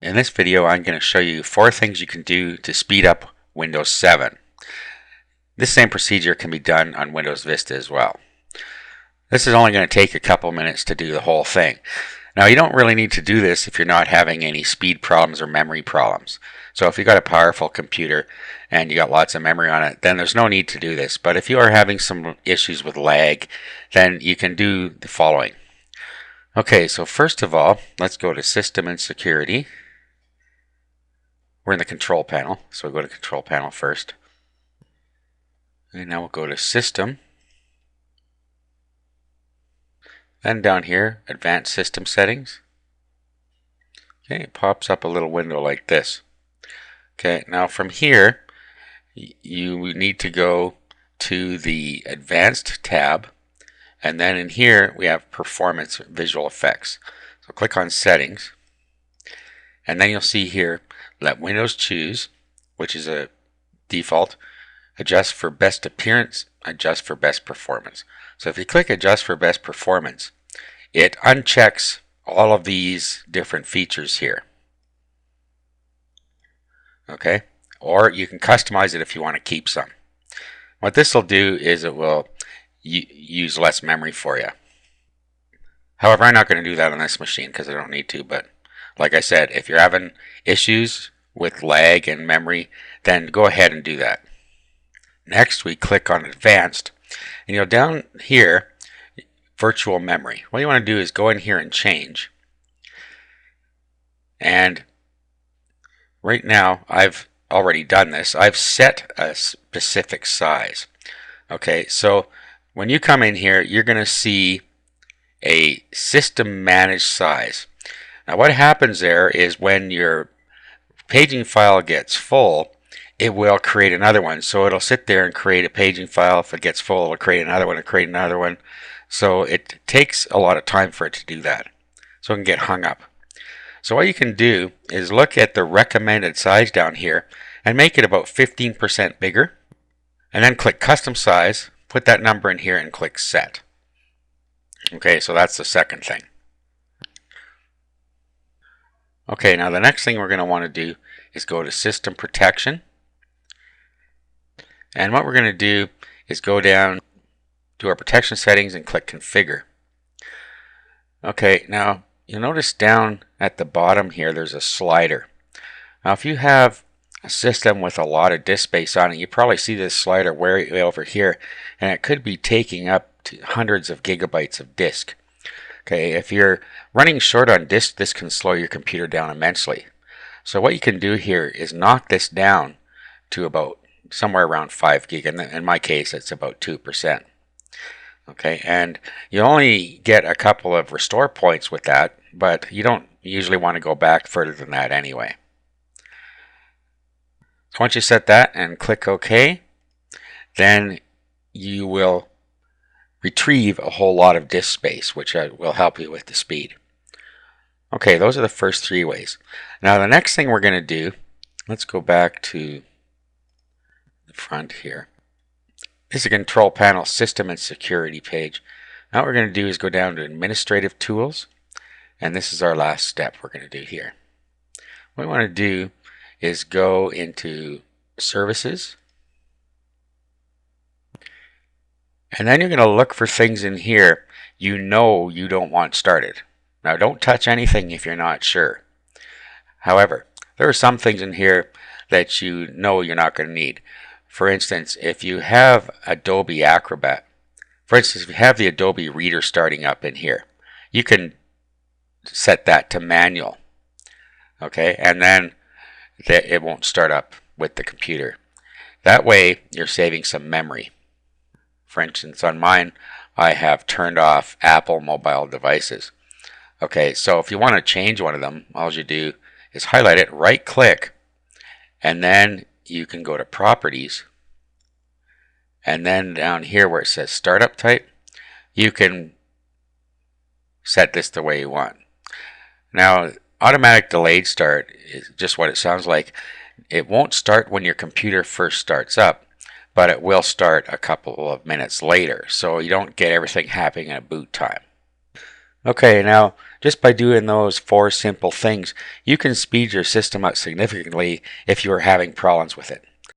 In this video, I'm going to show you 4 things you can do to speed up Windows 7. This same procedure can be done on Windows Vista as well. This is only going to take a couple minutes to do the whole thing. Now, you don't really need to do this if you're not having any speed problems or memory problems. So if you've got a powerful computer and you got lots of memory on it, then there's no need to do this. But if you are having some issues with lag, then you can do the following. Okay, so first of all, let's go to System and Security. We're in the Control Panel, so we'll go to Control Panel first. And now we'll go to System. Then down here, Advanced System Settings. Okay, it pops up a little window like this. Okay, now from here, you need to go to the Advanced tab. And then in here, we have Performance Visual Effects. So click on Settings. And then you'll see here, let Windows choose, which is a default, adjust for best appearance, adjust for best performance. So if you click adjust for best performance, it unchecks all of these different features here. Okay, or you can customize it if you want to keep some. What this will do is it will use less memory for you. However, I'm not going to do that on this machine because I don't need to, but like I said, if you're having issues with lag and memory, then go ahead and do that. Next, we click on Advanced, and down here, Virtual Memory. What you want to do is go in here and change. And right now, I've already done this. I've set a specific size. Okay, so when you come in here, you're going to see a system managed size. Now what happens there is when your paging file gets full, it will create another one. So it'll sit there and create a paging file. If it gets full, it'll create another one and create another one. So it takes a lot of time for it to do that. So it can get hung up. So what you can do is look at the recommended size down here and make it about 15% bigger. And then click Custom Size, put that number in here and click Set. Okay, so that's the second thing. Okay, now the next thing we're going to want to do is go to System Protection. And what we're going to do is go down to our protection settings and click Configure. Okay, now you'll notice down at the bottom here there's a slider. Now if you have a system with a lot of disk space on it, you probably see this slider way over here, and it could be taking up to hundreds of gigabytes of disk. Okay, if you're running short on disk, this can slow your computer down immensely. So what you can do here is knock this down to about somewhere around 5 gig. In my case, it's about 2%. Okay, and you only get a couple of restore points with that, but you don't usually want to go back further than that anyway. So once you set that and click OK, then you will retrieve a whole lot of disk space, which will help you with the speed. Okay, those are the first 3 ways. Now the next thing we're going to do, let's go back to the front here. This is a Control Panel System and Security page. Now what we're going to do is go down to Administrative Tools, and this is our last step we're going to do here. What we want to do is go into Services, and then you're going to look for things in here you don't want started. Now don't touch anything if you're not sure. However, there are some things in here that you're not going to need. For instance, if you have Adobe Acrobat, for instance, if you have the Adobe Reader starting up in here, you can set that to manual. Okay, and then it won't start up with the computer. That way you're saving some memory. For instance, on mine, I have turned off Apple mobile devices. Okay, so if you want to change one of them, all you do is highlight it, right click, and then you can go to Properties, and then down here where it says Startup Type, you can set this the way you want. Now, automatic delayed start is just what it sounds like. It won't start when your computer first starts up, but it will start a couple of minutes later, so you don't get everything happening at boot time. Okay, now just by doing those 4 simple things, you can speed your system up significantly if you are having problems with it.